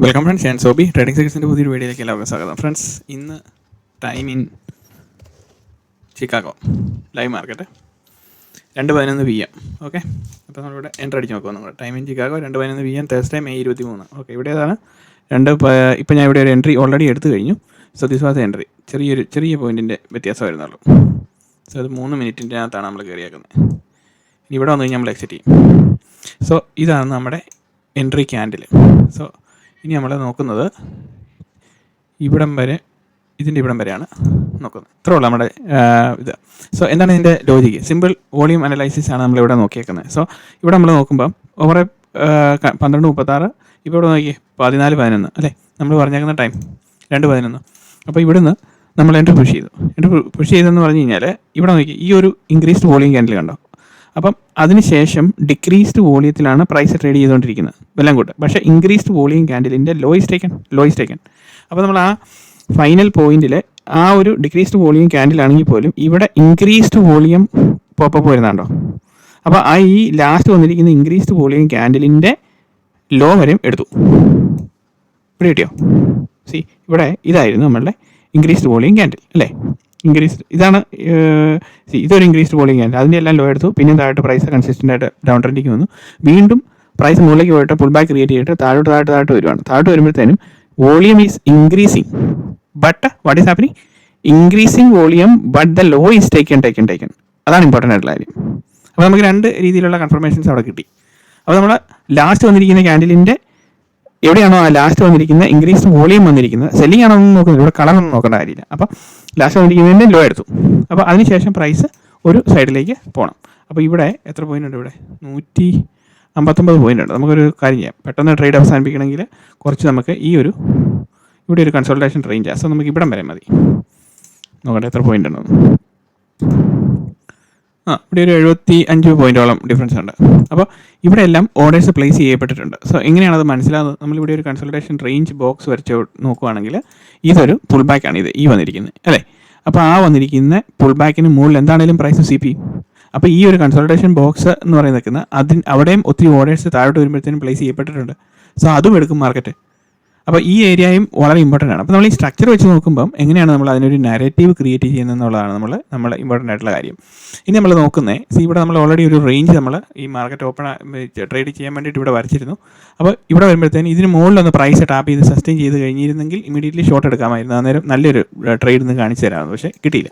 Welcome friends, ഞാൻ Sobi. Trading സെക്സിൻ്റെ പുതിയൊരു വീഡിയോയിലേക്ക് എല്ലാവർക്കും സ്വാഗതം. ഫ്രണ്ട്സ്, ഇന്ന് time in Chicago live market 2:11 PM. Okay, അപ്പോൾ നമ്മളിവിടെ എൻ്റർ അടിച്ച് നോക്കുക. നമ്മൾ time in Chicago 2:11 PM, Thursday May 23. Okay, ഇവിടെ ഏതാണ് ഇപ്പോൾ ഞാൻ ഇവിടെ ഒരു എൻട്രി ഓൾറെഡി എടുത്തു കഴിഞ്ഞു. So this was entry. ചെറിയ പോയിൻറ്റിൻ്റെ വ്യത്യാസം വരുന്നുള്ളൂ. സോ അത് 3 മിനിറ്റിൻ്റെ അകത്താണ് നമ്മൾ കയറിയേക്കുന്നത്. ഇനി ഇവിടെ വന്നു കഴിഞ്ഞാൽ നമ്മൾ എക്സിറ്റ് ചെയ്യും. സോ ഇതാണ് നമ്മുടെ എൻട്രി ക്യാൻഡിൽ. സോ ഇനി നമ്മൾ നോക്കുന്നത് ഇവിടം വരെയാണ് നോക്കുന്നത്. ഇത്രേ ഉള്ളൂ നമ്മുടെ ഇത്. സോ എന്താണ് ഇതിൻ്റെ ലോജിക്ക്? സിമ്പിൾ വോളിയം അനലൈസിസ് ആണ് നമ്മളിവിടെ നോക്കിയേക്കുന്നത്. സോ ഇവിടെ നമ്മൾ നോക്കുമ്പം ഓവർ 12:36, ഇപ്പോൾ ഇവിടെ നോക്കി 14:11 അല്ലേ നമ്മൾ പറഞ്ഞേക്കുന്ന ടൈം 2:11. അപ്പോൾ ഇവിടുന്ന് നമ്മൾ എൻട്രി പുഷ് ചെയ്തെന്ന് പറഞ്ഞു കഴിഞ്ഞാൽ ഇവിടെ നോക്കി ഈ ഒരു ഇൻക്രീസ്ഡ് വോളിയം ക്യാൻഡിൽ കണ്ടോ. അപ്പം അതിനുശേഷം ഡിക്രീസ്ഡ് വോളിയത്തിലാണ് പ്രൈസ് ട്രേഡ് ചെയ്തുകൊണ്ടിരിക്കുന്നത് എല്ലാം കൂട്ട്. പക്ഷേ ഇൻക്രീസ്ഡ് വോളിയം ക്യാൻഡിലിൻ്റെ ലോയിസ്റ്റ് ടേക്കൺ. അപ്പോൾ നമ്മൾ ആ ഫൈനൽ പോയിന്റിൽ ആ ഒരു ഡിക്രീസ്ഡ് വോളിയം ക്യാൻഡിലാണെങ്കിൽ പോലും ഇവിടെ ഇൻക്രീസ്ഡ് വോളിയം പോപ്പപ്പ് വരുന്നുണ്ടോ. അപ്പോൾ ആ ഈ ലാസ്റ്റ് വന്നിരിക്കുന്ന ഇൻക്രീസ്ഡ് വോളിയം ക്യാൻഡിലിൻ്റെ ലോ വരെയും എടുത്തു. ഇവിടെ കിട്ടിയോ? ഇവിടെ ഇതായിരുന്നു നമ്മളുടെ ഇൻക്രീസ്ഡ് വോളിയം ക്യാൻഡിൽ അല്ലേ. ഇതാണ് ഇതൊരു ഇൻക്രീസ്ഡ് വോളിയം ക്യാൻഡിൽ. അതിൻ്റെ എല്ലാം ലോ എടുത്തു. പിന്നെ താഴോട്ട് പ്രൈസ് കൺസിസ്റ്റൻ്റ് ആയിട്ട് ഡൗൺ ട്രെൻഡിങ് വന്നു. വീണ്ടും പ്രൈസ് മുകളിലേക്ക് പോയിട്ട് പുൾ ബാക്ക് ക്രിയേറ്റ് ചെയ്തിട്ട് താഴോട്ട് വരുവാണ്. താഴോട്ട് വരുമ്പോഴത്തേനും volume is increasing, but what is happening? Increasing volume but the law is taken. അതാണ് ഇമ്പോർട്ടൻ്റ് ആയിട്ടുള്ള കാര്യം. അപ്പോൾ നമുക്ക് 2 രീതിയിലുള്ള കൺഫർമേഷൻസ് അവിടെ കിട്ടി. അപ്പോൾ നമ്മൾ ലാസ്റ്റ് വന്നിരിക്കുന്ന ക്യാൻഡിലിൻ്റെ എവിടെയാണോ ആ ലാസ്റ്റ് വന്നിരിക്കുന്ന ഇൻക്രീസ്ഡ് വോളിയം വന്നിരിക്കുന്നത്, സെല്ലിംഗ് ആണോ എന്ന് നോക്കുന്നത്, ഇവിടെ കളറൊന്നും നോക്കേണ്ട കാര്യമില്ല. അപ്പോൾ ലാസ്റ്റ് വന്നിരിക്കുന്നതിൻ്റെ ലോ എടുത്തു. അപ്പോൾ അതിനുശേഷം പ്രൈസ് ഒരു സൈഡിലേക്ക് പോകണം. അപ്പോൾ ഇവിടെ എത്ര പോയിൻ്റ് ഉണ്ട്? ഇവിടെ 159 പോയിൻ്റ് ഉണ്ട്. നമുക്കൊരു കാര്യം ചെയ്യാം. പെട്ടെന്ന് ട്രേഡ് അവസാനിപ്പിക്കണമെങ്കിൽ കുറച്ച് നമുക്ക് ഇവിടെ ഒരു കൺസൾട്ടേഷൻ റേഞ്ച്. സോ നമുക്ക് ഇവിടം വരെ മതി. നോക്കട്ടെ എത്ര പോയിൻ്റ് ഉണ്ടെന്ന്. ഇവിടെ ഒരു 75 പോയിൻറ്റോളം ഡിഫറൻസ് ഉണ്ട്. അപ്പോൾ ഇവിടെ എല്ലാം ഓർഡേഴ്സ് പ്ലേസ് ചെയ്യപ്പെട്ടിട്ടുണ്ട്. സോ എങ്ങനെയാണത് മനസ്സിലാകുന്നത്? നമ്മളിവിടെ ഒരു കൺസൾട്ടേഷൻ റേഞ്ച് ബോക്സ് വരച്ച് നോക്കുകയാണെങ്കിൽ ഇതൊരു പുൾ ബാക്കാണ് ഈ വന്നിരിക്കുന്നത് അല്ലേ. അപ്പോൾ ആ വന്നിരിക്കുന്ന പുൾ ബാക്കിന് മുകളിൽ എന്താണെങ്കിലും പ്രൈസ് CP. അപ്പോൾ ഈ ഒരു കൺസൾട്ടേഷൻ ബോക്സ് എന്ന് പറയുന്നത് അവിടെയും ഒത്തിരി ഓർഡേഴ്സ് താഴോട്ട് വരുമ്പോഴത്തേനും പ്ലേസ് ചെയ്യപ്പെട്ടിട്ടുണ്ട്. സോ അതും എടുക്കും മാർക്കറ്റ്. അപ്പോൾ ഈ ഏരിയയും വളരെ ഇമ്പോർട്ടൻ്റ് ആണ്. അപ്പോൾ നമ്മൾ ഈ സ്ട്രക്ചർ വെച്ച് നോക്കുമ്പം എങ്ങനെയാണ് നമ്മൾ അതിനൊരു നാരേറ്റീവ് ക്രിയേറ്റ് ചെയ്യുന്നത് എന്നുള്ളതാണ് നമ്മൾ ഇമ്പോർട്ടൻ്റ് ആയിട്ടുള്ള കാര്യം. ഇനി നമ്മൾ നോക്കുന്നത് ഇവിടെ നമ്മൾ ഓൾറെഡി ഒരു റേഞ്ച് നമ്മൾ ഈ മാർക്കറ്റ് ഓപ്പൺ ട്രേഡ് ചെയ്യാൻ വേണ്ടിയിട്ട് ഇവിടെ വരച്ചിരുന്നു. അപ്പോൾ ഇവിടെ വരുമ്പോഴത്തേന് ഇതിന് മുകളിലൊന്ന് പ്രൈസ് ടാപ്പ് ചെയ്ത് സസ്റ്റെയിൻ ചെയ്ത് കഴിഞ്ഞിരുന്നെങ്കിൽ ഇമീഡിയറ്റ്ലി ഷോർട്ട് എടുക്കാമായിരുന്നു. അന്നേരം നല്ലൊരു ട്രേഡ് നിന്ന് കാണിച്ചു തരാമായിരുന്നു. പക്ഷേ കിട്ടിയില്ല.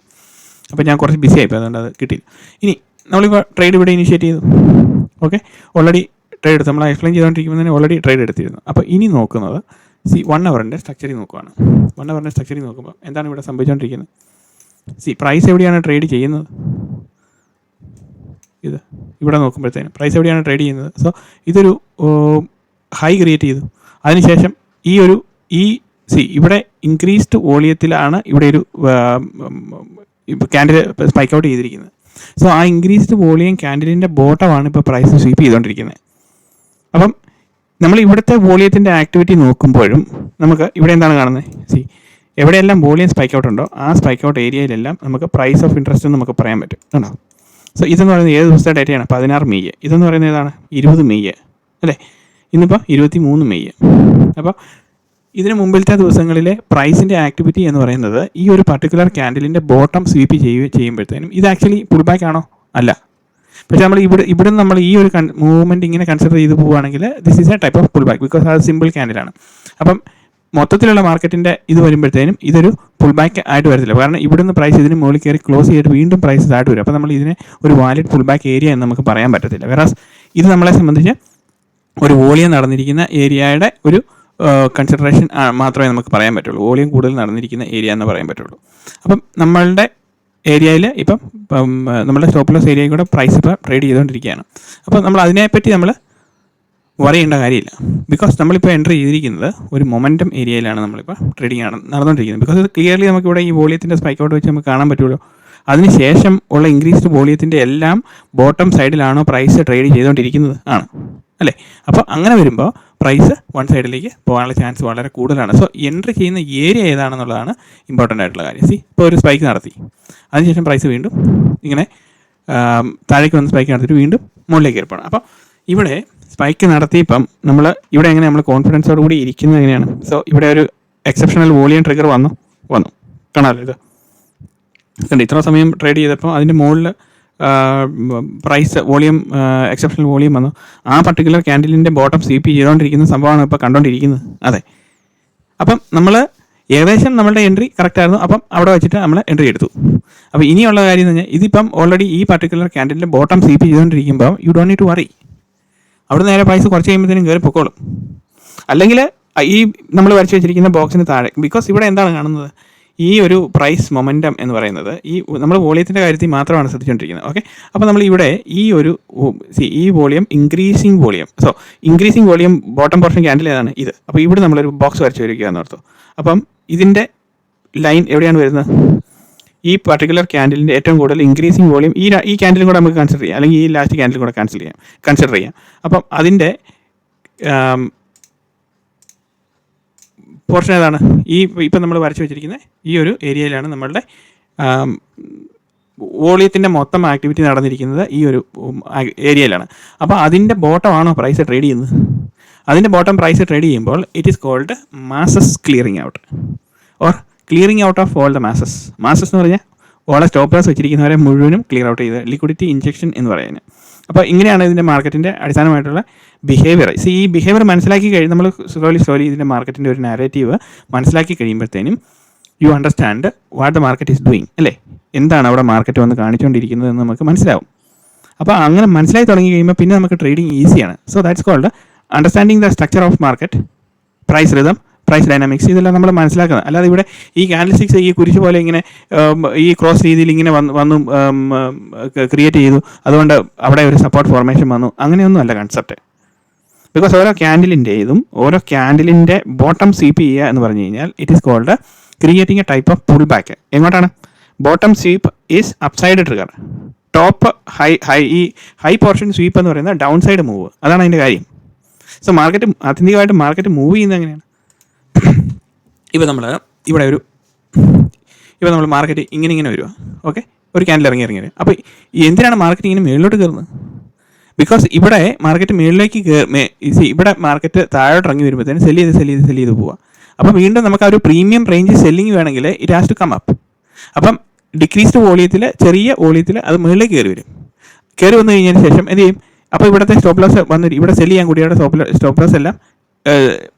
അപ്പോൾ ഞാൻ കുറച്ച് ബിസി ആയിപ്പോയി, അതുകൊണ്ട് അത് കിട്ടിയില്ല. ഇനി നമ്മളിപ്പോൾ ട്രേഡ് ഇവിടെ ഇനിഷ്യേറ്റ് ചെയ്തു. ഓക്കെ, ഓൾറെഡി ട്രേഡ് എടുത്തു. നമ്മൾ എക്സ്പ്ലെയിൻ ചെയ്തുകൊണ്ടിരിക്കുമ്പോൾ തന്നെ ഓൾറെഡി ട്രേഡ് എടുത്തിരുന്നു. അപ്പോൾ ഇനി നോക്കുന്നത് 1 അവറിൻ്റെ സ്ട്രക്ചറിൽ നോക്കുകയാണ്. 1 അവറിൻ്റെ സ്ട്രക്ചറിൽ നോക്കുമ്പോൾ എന്താണ് ഇവിടെ സംഭവിച്ചുകൊണ്ടിരിക്കുന്നത്? പ്രൈസ് എവിടെയാണ് ട്രേഡ് ചെയ്യുന്നത്? ഇവിടെ നോക്കുമ്പോഴത്തേനും പ്രൈസ് എവിടെയാണ് ട്രേഡ് ചെയ്യുന്നത്? സോ ഇതൊരു ഹൈ ക്രിയേറ്റ് ചെയ്തു. അതിനുശേഷം ഇവിടെ ഇൻക്രീസ്ഡ് വോളിയത്തിലാണ് ഇവിടെ ഒരു ക്യാൻഡിൽ സ്പൈക്ക് ഔട്ട് ചെയ്തിരിക്കുന്നത്. സോ ആ ഇൻക്രീസ്ഡ് വോളിയം ക്യാൻഡിലിൻ്റെ ബോട്ടമാണ് ഇപ്പോൾ പ്രൈസ് സ്വീപ്പ് ചെയ്തുകൊണ്ടിരിക്കുന്നത്. അപ്പം നമ്മൾ ഇവിടുത്തെ വോളിയത്തിൻ്റെ ആക്ടിവിറ്റി നോക്കുമ്പോഴും നമുക്ക് ഇവിടെ എന്താണ് കാണുന്നത്? എവിടെയെല്ലാം വോളിയം സ്പൈക്ക് ഔട്ട് ഉണ്ടോ ആ സ്പൈക്ക് ഔട്ട് ഏരിയയിലെല്ലാം നമുക്ക് പ്രൈസ് ഓഫ് ഇൻട്രസ്റ്റ് എന്ന് നമുക്ക് പറയാൻ പറ്റും കേട്ടോ. സോ ഇതെന്ന് പറയുന്നത് ഏത് ദിവസത്തെ ഡേറ്റയാണ്? 16 May. ഇതെന്ന് പറയുന്നത് ഏതാണ്? 20 May അല്ലേ. ഇന്നിപ്പോൾ 23 May. അപ്പോൾ ഇതിന് മുമ്പിലത്തെ ദിവസങ്ങളിലെ പ്രൈസിൻ്റെ ആക്ടിവിറ്റി എന്ന് പറയുന്നത് ഈ ഒരു പർട്ടിക്കുലർ ക്യാൻഡിലിൻ്റെ ബോട്ടം സ്വീപ്പ് ചെയ്യുമ്പോഴത്തേനും ഇത് ആക്ച്വലി പുൾ ബാക്ക് ആണോ? അല്ല. പക്ഷേ നമ്മൾ ഇവിടെ നമ്മൾ ഈ ഒരു മൂവ്മെൻറ്റ് ഇങ്ങനെ കൺസിഡർ ചെയ്ത് പോവുകയാണെങ്കിൽ this is A type of pull back, because അത് സിമ്പിൾ ക്യാൻഡിലാണ്. അപ്പം മൊത്തത്തിലുള്ള മാർക്കറ്റിൻ്റെ ഇത് വരുമ്പോഴത്തേനും ഇതൊരു പുൾ ബാക്ക് ആയിട്ട് വരത്തില്ല. കാരണം ഇവിടുന്ന് പ്രൈസ് ഇതിന് മുകളിൽ കയറി ക്ലോസ് ചെയ്തിട്ട് വീണ്ടും പ്രൈസ് ആയിട്ട് വരും. അപ്പോൾ നമ്മൾ ഇതിനെ ഒരു വാലിഡ് പുൾ ബാക്ക് ഏരിയ എന്ന് നമുക്ക് പറയാൻ പറ്റത്തില്ല. വേറാസ് ഇത് നമ്മളെ സംബന്ധിച്ച് ഒരു വോളിയം നടന്നിരിക്കുന്ന ഏരിയയുടെ ഒരു കൺസിഡറേഷൻ മാത്രമേ നമുക്ക് പറയാൻ പറ്റുള്ളൂ. വോളിയം കൂടുതൽ നടന്നിരിക്കുന്ന ഏരിയ എന്ന് പറയാൻ പറ്റുള്ളൂ. അപ്പം നമ്മളുടെ ഏരിയയിൽ ഇപ്പം നമ്മുടെ സ്റ്റോപ്പ് ലോസ് ഏരിയയിൽ കൂടെ പ്രൈസ് ഇപ്പോൾ ട്രേഡ് ചെയ്തുകൊണ്ടിരിക്കുകയാണ്. അപ്പോൾ നമ്മൾ അതിനെപ്പറ്റി നമ്മൾ വറി ചെയ്യേണ്ട കാര്യമില്ല. ബിക്കോസ് നമ്മളിപ്പോൾ എൻട്രി ചെയ്തിരിക്കുന്നത് ഒരു മൊമെൻറ്റം ഏരിയയിലാണ് നമ്മളിപ്പോൾ ട്രേഡിംഗ് നടന്നുകൊണ്ടിരിക്കുന്നത്. ബിക്കോസ് ഇത് ക്ലിയർലി നമുക്കിവിടെ ഈ വോളിയത്തിൻ്റെ സ്പൈക്ക് ഔട്ട് വെച്ച് നമുക്ക് കാണാൻ പറ്റുമല്ലോ. അതിനുശേഷം ഉള്ള ഇൻക്രീസ്ഡ് വോളിയത്തിൻ്റെ എല്ലാം ബോട്ടം സൈഡിലാണോ പ്രൈസ് ട്രേഡ് ചെയ്തുകൊണ്ടിരിക്കുന്നത് ആണ് അല്ലേ. അപ്പോൾ അങ്ങനെ വരുമ്പോൾ പ്രൈസ് വൺ സൈഡിലേക്ക് പോകാനുള്ള ചാൻസ് വളരെ കൂടുതലാണ്. സോ എൻട്രി ചെയ്യുന്ന ഏരിയ ഏതാണെന്നുള്ളതാണ് ഇമ്പോർട്ടൻ്റ് ആയിട്ടുള്ള കാര്യം. ഇപ്പോൾ ഒരു സ്പൈക്ക് നടത്തി, അതിനുശേഷം പ്രൈസ് വീണ്ടും ഇങ്ങനെ താഴേക്ക് വന്ന് സ്പൈക്ക് നടത്തിയിട്ട് വീണ്ടും മുകളിലേക്ക് കയറിപ്പോണം. അപ്പോൾ ഇവിടെ സ്പൈക്ക് നടത്തിയപ്പം നമ്മൾ ഇവിടെ എങ്ങനെ നമ്മൾ കോൺഫിഡൻസോട് കൂടി ഇരിക്കുന്നത് എങ്ങനെയാണ്? സോ ഇവിടെ ഒരു എക്സെപ്ഷണൽ വോളിയം ട്രിഗർ വന്നു കാണാമല്ലോ ഇത് കണ്ട്. ഇത്ര സമയം ട്രേഡ് ചെയ്തപ്പോൾ അതിൻ്റെ മുകളിൽ പ്രൈസ് വോളിയം എക്സെപ്ഷണൽ വോളിയം വന്നു. ആ പർട്ടിക്കുലർ ക്യാൻഡിലിൻ്റെ ബോട്ടം സ്വീപ്പ് ചെയ്തുകൊണ്ടിരിക്കുന്ന സംഭവമാണ് ഇപ്പോൾ കണ്ടുകൊണ്ടിരിക്കുന്നത്. അതെ, അപ്പം നമ്മൾ ഏകദേശം നമ്മളുടെ എൻട്രി കറക്റ്റായിരുന്നു. അപ്പം അവിടെ വെച്ചിട്ട് നമ്മൾ എൻട്രി എടുത്തു. അപ്പോൾ ഇനിയുള്ള കാര്യം എന്ന് പറഞ്ഞാൽ ഇതിപ്പം ഓൾറെഡി ഈ പർട്ടിക്കുലർ ക്യാൻഡിലിൻ്റെ ബോട്ടം സ്വീപ്പ് ചെയ്തുകൊണ്ടിരിക്കുമ്പോൾ you don't need to worry. അവിടെ നേരെ പ്രൈസ് കുറച്ച് കഴിയുമ്പോഴത്തേനും കയറി പൊക്കോളും. അല്ലെങ്കിൽ ഈ നമ്മൾ വരച്ച് വെച്ചിരിക്കുന്ന ബോക്സിന് താഴെ, ബിക്കോസ് ഇവിടെ എന്താണ് കാണുന്നത്, ഈ ഒരു പ്രൈസ് മൊമെൻറ്റം എന്ന് പറയുന്നത് ഈ നമ്മൾ വോളിയത്തിൻ്റെ കാര്യത്തിൽ മാത്രമാണ് ശ്രദ്ധിച്ചുകൊണ്ടിരിക്കുന്നത്. ഓക്കെ, അപ്പോൾ നമ്മൾ ഇവിടെ ഈ volume increasing volume, so increasing volume bottom portion candle ഏതാണ് ഇത്. അപ്പോൾ ഇവിടെ നമ്മളൊരു ബോക്സ് വരച്ച് വരിക എന്ന് ഓർത്തു. അപ്പം ഇതിൻ്റെ ലൈൻ എവിടെയാണ് വരുന്നത്? ഈ പർട്ടിക്കുലർ ക്യാൻഡിലിൻ്റെ ഏറ്റവും കൂടുതൽ ഇൻക്രീസിങ് വോളിയം ഈ ക്യാൻഡിലും കൂടെ നമുക്ക് കൺസിഡർ ചെയ്യാം, അല്ലെങ്കിൽ ഈ ലാസ്റ്റ് ക്യാൻഡിലും കൂടെ കൺസിഡർ ചെയ്യാം. അപ്പം അതിൻ്റെ പോർഷൻ ഏതാണ്? ഇപ്പം നമ്മൾ വരച്ച് വെച്ചിരിക്കുന്ന ഈ ഒരു ഏരിയയിലാണ് നമ്മളുടെ വോളിയത്തിൻ്റെ മൊത്തം ആക്ടിവിറ്റി നടന്നിരിക്കുന്നത് ഈ ഒരു ഏരിയയിലാണ്. അപ്പോൾ അതിൻ്റെ ബോട്ടമാണോ പ്രൈസ് ട്രേഡ് ചെയ്യുന്നത്? അതിൻ്റെ ബോട്ടം പ്രൈസ് ട്രേഡ് ചെയ്യുമ്പോൾ it is called masses clearing out or clearing out of all the masses. Masses എന്ന് പറഞ്ഞാൽ ഓളെ സ്റ്റോപ്പ് ലോസ് വെച്ചിരിക്കുന്നവരെ മുഴുവനും ക്ലിയർ ഔട്ട് ചെയ്ത് ലിക്വിഡിറ്റി ഇഞ്ചെക്ഷൻ എന്ന് പറയുന്നത്. അപ്പോൾ ഇങ്ങനെയാണ് ഇതിൻ്റെ മാർക്കറ്റിൻ്റെ അടിസ്ഥാനമായിട്ടുള്ള ബിഹേവിയർ. ഈ ബിഹേവിയർ മനസ്സിലാക്കി നമ്മൾ സ്ലോലി ഇതിൻ്റെ മാർക്കറ്റിൻ്റെ ഒരു നാരേറ്റീവ് മനസ്സിലാക്കി കഴിയുമ്പോഴത്തേനും you understand what the market is doing, അല്ലേ? എന്താണ് അവിടെ മാർക്കറ്റ് വന്ന് കാണിച്ചുകൊണ്ടിരിക്കുന്നത് എന്ന് നമുക്ക് മനസ്സിലാവും. അപ്പോൾ അങ്ങനെ മനസ്സിലായി തുടങ്ങി കഴിയുമ്പോൾ പിന്നെ നമുക്ക് ട്രേഡിങ് ഈസിയാണ്. So that's called understanding the structure of market, price rhythm, price dynamics. ഇതെല്ലാം നമ്മൾ മനസ്സിലാക്കുന്നത്. അല്ലാതെ ഇവിടെ ഈ ക്യാൻഡിൽ സ്റ്റിക്സ് ഈ കുരിശ് പോലെ ഇങ്ങനെ ഈ ക്രോസ് രീതിയിൽ ഇങ്ങനെ വന്നു ക്രിയേറ്റ് ചെയ്തു, അതുകൊണ്ട് അവിടെ ഒരു സപ്പോർട്ട് ഫോർമേഷൻ വന്നു, അങ്ങനെയൊന്നും അല്ല കൺസെപ്റ്റ്. ബിക്കോസ് ഓരോ ക്യാൻഡിലിൻ്റെ ബോട്ടം സ്വീപ്പ് ചെയ്യുക എന്ന് പറഞ്ഞു കഴിഞ്ഞാൽ it is called creating a type of pull back. എങ്ങോട്ടാണ്? Bottom sweep is upside trigger, top high portion sweep എന്ന് പറയുന്നത് ഡൗൺ സൈഡ് മൂവ്. അതാണ് അതിൻ്റെ കാര്യം. സോ ആത്യന്തികമായിട്ട് മാർക്കറ്റ് മൂവ് ചെയ്യുന്നത് എങ്ങനെയാണ്? ഇപ്പോൾ നമ്മൾ മാർക്കറ്റ് ഇങ്ങനെ വരിക. ഓക്കെ, ഒരു ക്യാൻഡിൽ ഇറങ്ങി വരിക. അപ്പോൾ എന്തിനാണ് മാർക്കറ്റ് ഇങ്ങനെ മുകളിലോട്ട് കയറുന്നത്? ബിക്കോസ് ഇവിടെ മാർക്കറ്റ് മുകളിലേക്ക് ഇവിടെ മാർക്കറ്റ് താഴോട്ട് ഇറങ്ങി വരുമ്പോഴത്തേന് സെല് ചെയ്ത് പോവുക. അപ്പോൾ വീണ്ടും നമുക്ക് ആ ഒരു പ്രീമിയം റേഞ്ച് സെല്ലിങ് വേണമെങ്കിൽ it has to come up. അപ്പം ഡിക്രീസ്ഡ് വോളിയത്തിൽ, ചെറിയ വോളിയത്തിൽ അത് മുകളിലേക്ക് കയറി വന്നു കഴിഞ്ഞതിന് ശേഷം എന്ത് ചെയ്യും? അപ്പോൾ ഇവിടുത്തെ സ്റ്റോപ്പ് ലോസ് വന്നിട്ട് ഇവിടെ സെല് ചെയ്യാൻ കൂടിയുടെ സ്റ്റോപ്പ് ലോസ് എല്ലാം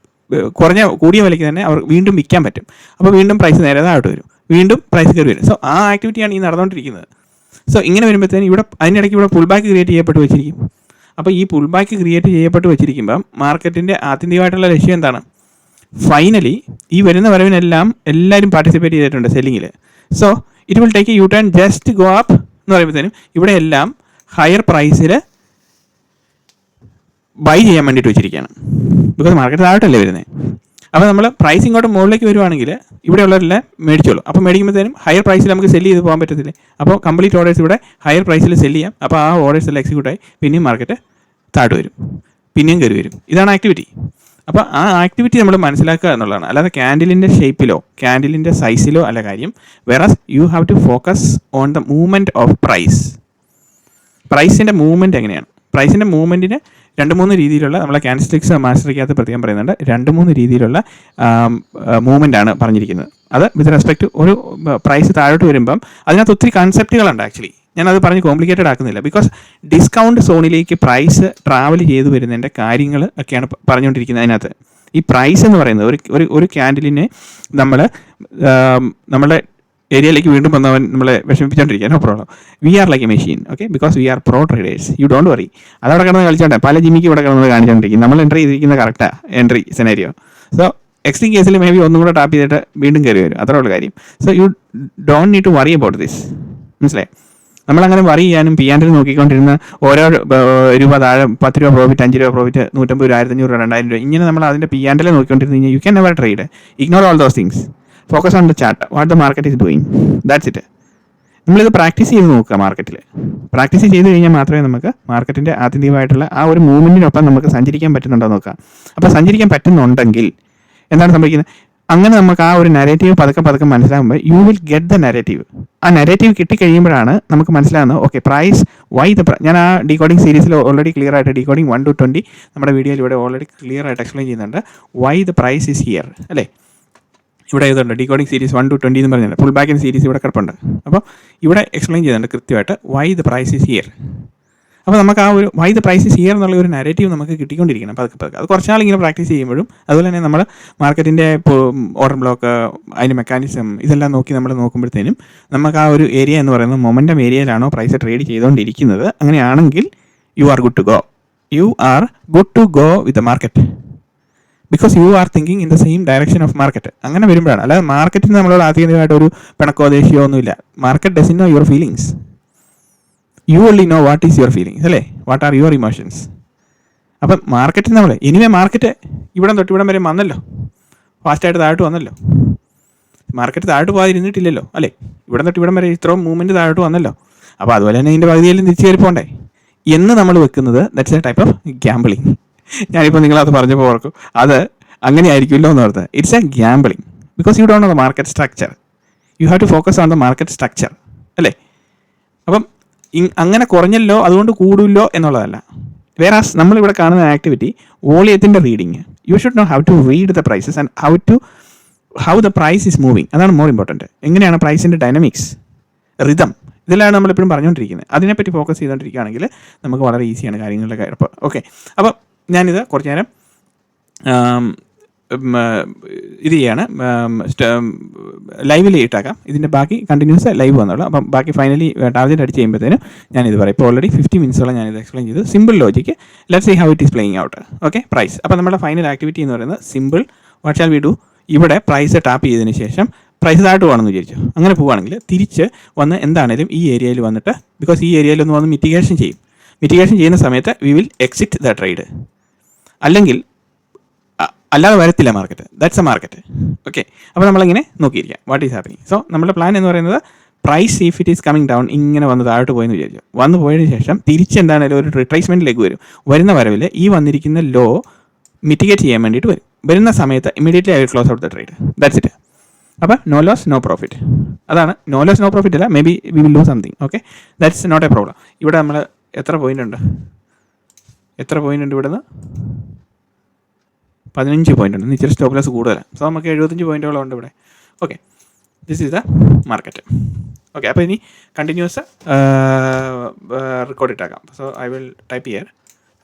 കൂടിയ വിലയ്ക്ക് തന്നെ അവർ വീണ്ടും വിൽക്കാൻ പറ്റും. അപ്പോൾ വീണ്ടും പ്രൈസ് നേരെ താഴോട്ട് വരും, വീണ്ടും പ്രൈസ് കയറി വരും. സോ ആ ആക്ടിവിറ്റിയാണ് ഈ നടന്നുകൊണ്ടിരിക്കുന്നത്. സോ ഇങ്ങനെ വരുമ്പോഴത്തേന് അതിനിടയ്ക്ക് ഇവിടെ പുൾ ബാക്ക് ക്രിയേറ്റ് ചെയ്യപ്പെട്ട് വെച്ചിരിക്കും. അപ്പോൾ ഈ പുൾ ബാക്ക് ക്രിയേറ്റ് ചെയ്യപ്പെട്ട് വെച്ചിരിക്കുമ്പം മാർക്കറ്റിൻ്റെ ആത്യന്തികമായിട്ടുള്ള ലക്ഷ്യം എന്താണ്? ഫൈനലി ഈ വരുന്ന വരവിനെല്ലാം എല്ലാവരും പാർട്ടിസിപ്പേറ്റ് ചെയ്തിട്ടുണ്ട് സെല്ലിങ്ങിൽ. So it will take a U turn just go up എന്ന് പറയുമ്പോഴത്തേനും ഇവിടെ എല്ലാം ഹയർ പ്രൈസിൽ ബൈ ചെയ്യാൻ വേണ്ടിയിട്ട് വെച്ചിരിക്കുകയാണ്. ബിക്കോസ് മാർക്കറ്റ് താഴോട്ടല്ലേ വരുന്നത്. അപ്പോൾ നമ്മൾ പ്രൈസ് ഇങ്ങോട്ട് മുകളിലേക്ക് വരുവാണെങ്കിൽ ഇവിടെയുള്ളവരെല്ലാം മേടിച്ചോളൂ. അപ്പോൾ മേടിക്കുമ്പോഴത്തേനും ഹയർ പ്രൈസിൽ നമുക്ക് സെല്ല് ചെയ്ത് പോകാൻ പറ്റത്തില്ലേ? അപ്പോൾ കംപ്ലീറ്റ് ഓർഡേഴ്സ് ഇവിടെ ഹയർ പ്രൈസിൽ സെല്ല് ചെയ്യാം. അപ്പോൾ ആ ഓർഡേഴ്സ് എല്ലാം എക്സിക്യൂട്ടായി പിന്നെയും മാർക്കറ്റ് താഴോട്ട് വരും, പിന്നെയും കയറി വരും. ഇതാണ് ആക്ടിവിറ്റി. അപ്പോൾ ആ ആക്ടിവിറ്റി നമ്മൾ മനസ്സിലാക്കുക എന്നുള്ളതാണ്. അല്ലാതെ ക്യാൻഡിലിൻ്റെ ഷേപ്പിലോ ക്യാൻഡിലിൻ്റെ സൈസിലോ അല്ല കാര്യം. Whereas you have to focus on the movement of price. പ്രൈസിൻ്റെ മൂവ്മെൻറ്റ് എങ്ങനെയാണ്? പ്രൈസിൻ്റെ മൂവ്മെൻറ്റിന് 2-3 രീതിയിലുള്ള നമ്മളെ ക്യാൻഡിൽസ്റ്റിക്സ് മാസ്റ്ററിക്കകത്ത് പ്രത്യേകം പറയുന്നുണ്ട്. 2-3 രീതിയിലുള്ള മൂവ്മെൻ്റ് ആണ് പറഞ്ഞിരിക്കുന്നത്. അത് വിത്ത് റെസ്പെക്ട് ഒരു പ്രൈസ് താഴോട്ട് വരുമ്പം അതിനകത്ത് ഒത്തിരി കൺസെപ്റ്റുകളുണ്ട്. ആക്ച്വലി ഞാനത് പറഞ്ഞ് കോംപ്ലിക്കേറ്റഡ് ആക്കുന്നില്ല. ബിക്കോസ് ഡിസ്കൗണ്ട് സോണിലേക്ക് പ്രൈസ് ട്രാവൽ ചെയ്ത് വരുന്നതിൻ്റെ കാര്യങ്ങൾ ഒക്കെയാണ് പറഞ്ഞുകൊണ്ടിരിക്കുന്നത്. അതിനകത്ത് ഈ പ്രൈസ് എന്ന് പറയുന്നത് ഒരു ക്യാൻഡിലിനെ നമ്മുടെ ഏരിയയിലേക്ക് വീണ്ടും വന്നവൻ നമ്മളെ വിഷമിപ്പിച്ചുകൊണ്ടിരിക്കുക. No problem. We are like a machine. Okay, because we are pro traders. You don't worry. അതവിടെ കിടന്ന് കളിച്ചോട്ടെ. പല ജിമ്മിക്ക് ഇവിടെ കിടന്ന് കാണിച്ചുകൊണ്ടിരിക്കും. നമ്മൾ എൻട്രി ചെയ്തിരിക്കുന്ന കറക്റ്റാണ് എൻട്രി സെനാരിയോ. സോ എക്സ്ട്രീം കേസിൽ മേ ബി ഒന്നും കൂടെ ടാപ്പ് ചെയ്തിട്ട് വീണ്ടും കയറി വരും. അത്രേ ഉള്ള കാര്യം. So you don't need to worry about this. മനസ്സിലായി? നമ്മളങ്ങനെ വറി ചെയ്യാനും പിയാൻഡിൽ നോക്കിക്കൊണ്ടിരുന്ന ഓരോ രൂപ താഴെ 10 രൂപ പ്രോഫിറ്റ്, 5 രൂപ പ്രോഫിറ്റ്, 150 രൂപ, 1500 രൂപ, 2000 രൂപ, ഇങ്ങനെ നമ്മൾ അതിൻ്റെ പിയാൻഡിൽ നോക്കിക്കൊണ്ടിരുന്ന് കഴിഞ്ഞാൽ you can never trade. Ignore all those things. Focus on the chart, what the market is doing. That's it. നമ്മളിത് പ്രാക്ടീസ് ചെയ്ത് നോക്കുക. മാർക്കറ്റിൽ പ്രാക്ടീസ് ചെയ്ത് കഴിഞ്ഞാൽ മാത്രമേ നമുക്ക് മാർക്കറ്റിൻ്റെ ആത്യന്തികമായിട്ടുള്ള ആ ഒരു മൂവ്മെൻറ്റിനൊപ്പം നമുക്ക് സഞ്ചരിക്കാൻ പറ്റുന്നുണ്ടോ നോക്കാം. അപ്പോൾ സഞ്ചരിക്കാൻ പറ്റുന്നുണ്ടെങ്കിൽ എന്താണ് സംഭവിക്കുന്നത്? അങ്ങനെ നമുക്ക് ആ ഒരു നെഗറ്റീവ് പതുക്കെ മനസ്സിലാകുമ്പോൾ you will get the negative. ആ നെഗറ്റീവ് കിട്ടിക്കഴിയുമ്പോഴാണ് നമുക്ക് മനസ്സിലാകുന്നത് ഓക്കെ പ്രൈസ് വൈ ദ ഞാൻ ആ ഡീകോഡിംഗ് സീരീസിൽ ഓൾറെഡി ക്ലിയർ ആയിട്ട് ഡീകോഡിംഗ് 1 to 20 നമ്മുടെ വീഡിയോയിൽ ഇവിടെ ഓൾറെഡി ക്ലിയർ ആയിട്ട് എക്സ്പ്ലെയിൻ ചെയ്യുന്നുണ്ട്. Why the price is here അല്ലേ, ഇവിടെ ഇതുണ്ട് ഡീകോഡിംഗ് സീരീസ് 1 to 20 എന്ന് പറഞ്ഞിട്ടുണ്ട്. ഫുൾ ബാക്കിൻ സീരീസ് ഇവിടെ കിടപ്പുണ്ട്. അപ്പോൾ ഇവിടെ എക്സ്പ്ലെയിൻ ചെയ്യുന്നുണ്ട് കൃത്യമായിട്ട് why the price is here. അപ്പോൾ നമുക്ക് ആ ഒരു why the price is here എന്നുള്ള ഒരു നാരേറ്റീവ് നമുക്ക് കിട്ടിക്കൊണ്ടിരിക്കണം പതുക്കെ. അത് കുറച്ചാൾ ഇങ്ങനെ പ്രാക്ടീസ് ചെയ്യുമ്പോഴും അതുപോലെ തന്നെ നമ്മൾ മാർക്കറ്റിൻ്റെ ഇപ്പോൾ ഓർഡർ ബ്ലോക്ക് അതിൻ്റെ മെക്കാനിസം ഇതെല്ലാം നമ്മൾ നോക്കുമ്പോഴത്തേനും നമുക്ക് ആ ഒരു ഏരിയ എന്ന് പറയുന്നത് മൊമെൻറ്റം ഏരിയയിലാണോ പ്രൈസ് ട്രേഡ് ചെയ്തുകൊണ്ടിരിക്കുന്നത്. അങ്ങനെയാണെങ്കിൽ you are good to go. You are good to go with the market because you are thinking in the same direction of market. അങ്ങനെ വരുമ്പോഴാണ്, അല്ലാതെ മാർക്കറ്റിന് നമ്മളോട് ആധികാരികമായിട്ട് ഒരു പിണക്കോ ദേഷ്യമോ ഒന്നുമില്ല. Market doesn't no your feelings, you only no what is your feelings അല്ലേ, what are your emotions. അപ്പം മാർക്കറ്റിന് നമ്മൾ ഇനിമേ മാർക്കറ്റ് ഇവിടം തൊട്ട് ഇവിടം വരെ വന്നല്ലോ, ഫാസ്റ്റായിട്ട് താഴോട്ട് വന്നല്ലോ. മാർക്കറ്റ് താഴോട്ട് പോകാതിരുന്നിട്ടില്ലല്ലോ അല്ലേ, ഇവിടം തൊട്ട് ഇവിടം വരെ ഇത്രയും മൂവ്മെൻറ്റ് താഴോട്ട് വന്നല്ലോ. അപ്പോൾ അതുപോലെ തന്നെ ഇതിൻ്റെ പകുതിയിലും തിരിച്ചു കയറി പോകണ്ടേ എന്ന് നമ്മൾ വെക്കുന്നത് that's a type of gambling. ഞാനിപ്പോൾ നിങ്ങളത് പറഞ്ഞപ്പോൾ ഓർക്കും അത് അങ്ങനെ ആയിരിക്കുമല്ലോ എന്ന് ഓർത്ത്. It's a gambling because you don't know the market structure. You have to focus on the market structure അല്ലേ. അപ്പം അങ്ങനെ കുറഞ്ഞല്ലോ അതുകൊണ്ട് കൂടുമല്ലോ എന്നുള്ളതല്ല. വേറാസ് നമ്മളിവിടെ കാണുന്ന ആക്ടിവിറ്റി വോളിയത്തിൻ്റെ reading. You should know how to read the prices and how the price is moving. അതാണ് more important. എങ്ങനെയാണ് പ്രൈസിൻ്റെ ഡൈനമിക്സ്, റിതം, ഇതിലാണ് നമ്മളെപ്പോഴും പറഞ്ഞുകൊണ്ടിരിക്കുന്നത്. അതിനെപ്പറ്റി ഫോക്കസ് ചെയ്തുകൊണ്ടിരിക്കുകയാണെങ്കിൽ നമുക്ക് വളരെ ഈസിയാണ് കാര്യങ്ങളുടെ കാര്യം. ഓക്കെ, അപ്പോൾ ഞാനിത് കുറച്ച് നേരം ഇത് ചെയ്യാണ്, ലൈവിൽ ഇട്ടാക്കാം. ഇതിൻ്റെ ബാക്കി കണ്ടിന്യൂസ് ലൈവ് വന്നുള്ളൂ. അപ്പം ബാക്കി ഫൈനലി ടാർഗറ്റ് അടിച്ച് ചെയ്യുമ്പോഴത്തേനും ഞാനിത് പറയാം. ഇപ്പോൾ ഓൾറെഡി 50 മിനിറ്റ്സോളം ഞാനിത് എക്സ്പ്ലെയിൻ ചെയ്തു. Simple logic, let's see how it is playing out. Okay, price. അപ്പോൾ നമ്മുടെ ഫൈനൽ ആക്ടിവിറ്റി എന്ന് പറയുന്നത് simple. What shall we do? ഇവിടെ പ്രൈസ് ടാപ്പ് ചെയ്തതിന് ശേഷം പ്രൈസ് താഴോട്ട് പോകണമെന്ന് വിചാരിച്ചു. അങ്ങനെ പോവുകയാണെങ്കിൽ തിരിച്ച് വന്ന് എന്താണേലും ഈ ഏരിയയിൽ വന്നിട്ട്, ബിക്കോസ് ഈ ഏരിയയിൽ ഒന്ന് വന്ന് മിറ്റിഗേഷൻ ചെയ്യും. മിറ്റിഗേഷൻ ചെയ്യുന്ന സമയത്ത് we will exit the trade. അല്ലെങ്കിൽ അല്ലാതെ വരത്തില്ല market. That's a market. Okay, അപ്പോൾ നമ്മളിങ്ങനെ നോക്കിയിരിക്കാം വാട്ട് ഈസ് ഹാപ്പനിങ്. സോ നമ്മുടെ പ്ലാൻ എന്ന് പറയുന്നത് price if it is coming down ഇങ്ങനെ വന്ന് താഴോട്ട് പോയെന്ന് വിചാരിച്ചു. വന്ന് പോയതിന് ശേഷം തിരിച്ച് എന്താണേലും ഒരു റിട്രേസ്മെൻറ്റിലേക്ക് വരും. വരുന്ന വരവിൽ ഈ വന്നിരിക്കുന്ന ലോ മിറ്റിഗേറ്റ് ചെയ്യാൻ വേണ്ടിയിട്ട് വരും. വരുന്ന സമയത്ത് immediately I will close out the trade. That's it. അപ്പോൾ നോ ലോസ് നോ പ്രോഫിറ്റ്. അതാണ് നോ ലോസ് നോ പ്രോഫിറ്റ് അല്ല, maybe we will lose something. Okay, that's not a problem. ഇവിടെ നമ്മൾ എത്ര പോയിൻ്റ് ഉണ്ട് ഇവിടെ നിന്ന് 15 പോയിൻ്റ് ഉണ്ട്. ഇച്ചിരി സ്റ്റോപ്പ് ലോസ് കൂടുതലാണ്. സോ നമുക്ക് 75 പോയിൻറ്റോളം ഉണ്ട് ഇവിടെ. Okay, this is the market. Okay, അപ്പോൾ ഇനി കണ്ടിന്യൂസ് റെക്കോർഡ് ഇട്ടാക്കാം. So I will type here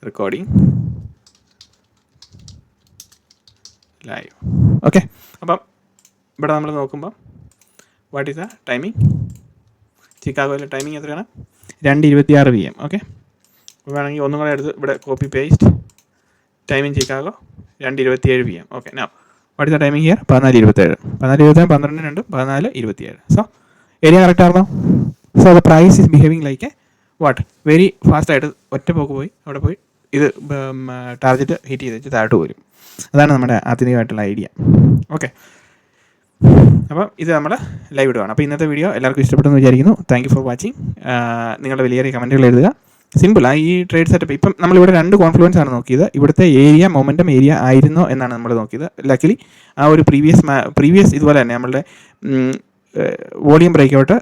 recording live. Okay, അപ്പം ഇവിടെ നമ്മൾ നോക്കുമ്പോൾ വാട്ട് ഈസ് ദ ടൈമിംഗ്? ചിക്കാഗോയിലെ ടൈമിംഗ് എത്രയാണ്? 2:26 PM. ഓക്കെ, വേണമെങ്കിൽ ഒന്നും കൂടെ എടുത്ത് ഇവിടെ copy paste. Timing Chicago 2:27 PM. Okay, now what is the timing here? 14:27. 12:2 14:27. So area correct ആയിരുന്നോ? So the price is behaving like a what, very ഫാസ്റ്റായിട്ട് ഒറ്റ പോക്ക് പോയി അവിടെ പോയി ഇത് ടാർഗറ്റ് ഹിറ്റ് ചെയ്ത് വെച്ച് താഴോട്ട് പോരും. അതാണ് നമ്മുടെ ആത്യന്തികമായിട്ടുള്ള ഐഡിയ. ഓക്കെ, അപ്പം ഇത് നമ്മൾ ലൈവ് ഇടുകയാണ്. അപ്പോൾ ഇന്നത്തെ വീഡിയോ എല്ലാവർക്കും ഇഷ്ടപ്പെട്ടെന്ന് വിചാരിക്കുന്നു. Thank you for watching. നിങ്ങളുടെ വലിയ കമൻറ്റുകൾ എഴുതുക. സിമ്പിളാണ് ഈ ട്രേഡ് സെറ്റപ്പ്. ഇപ്പം നമ്മളിവിടെ 2 കോൺഫ്ലുവൻസ് ആണ് നോക്കിയത്. ഇവിടുത്തെ ഏരിയ മൊമെൻറ്റം ഏരിയ ആയിരുന്നോ എന്നാണ് നമ്മൾ നോക്കിയത്. ലക്കിലി ആ ഒരു പ്രീവിയസ് ഇതുപോലെ തന്നെ നമ്മളുടെ വോളിയം ബ്രേക്കൗട്ട്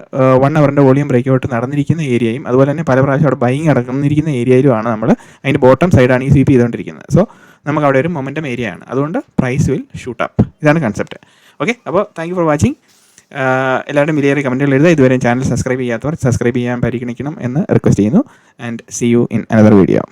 1 അവറിൻ്റെ വോളിയം ബ്രേക്കൗട്ട് നടന്നിരിക്കുന്ന ഏരിയയും അതുപോലെ തന്നെ പല പ്രാവശ്യം അവിടെ ബൈങ് നടന്നിരിക്കുന്ന ഏരിയയിലുമാണ് നമ്മൾ അതിൻ്റെ ബോട്ടം സൈഡാണ് ഈ സ്വീപ്പ് ചെയ്തുകൊണ്ടിരിക്കുന്നത്. സോ നമുക്ക് അവിടെ ഒരു മൊമെൻറ്റം ഏരിയ ആണ്. അതുകൊണ്ട് പ്രൈസ് വിൽ ഷൂട്ട് അപ്പ്. ഇതാണ് കൺസെപ്റ്റ്. ഓക്കെ, അപ്പോൾ താങ്ക് യു ഫോർ വാച്ചിങ്. എല്ലാവരുടെയും വലിയ കമൻറ്റുകൾ എഴുതുക. ഇതുവരെ ചാനൽ സബ്സ്ക്രൈബ് ചെയ്യാത്തവർ സബ്സ്ക്രൈബ് ചെയ്യാൻ പരിഗണിക്കണം എന്ന് റിക്വസ്റ്റ് ചെയ്യുന്നു. And C you in another video.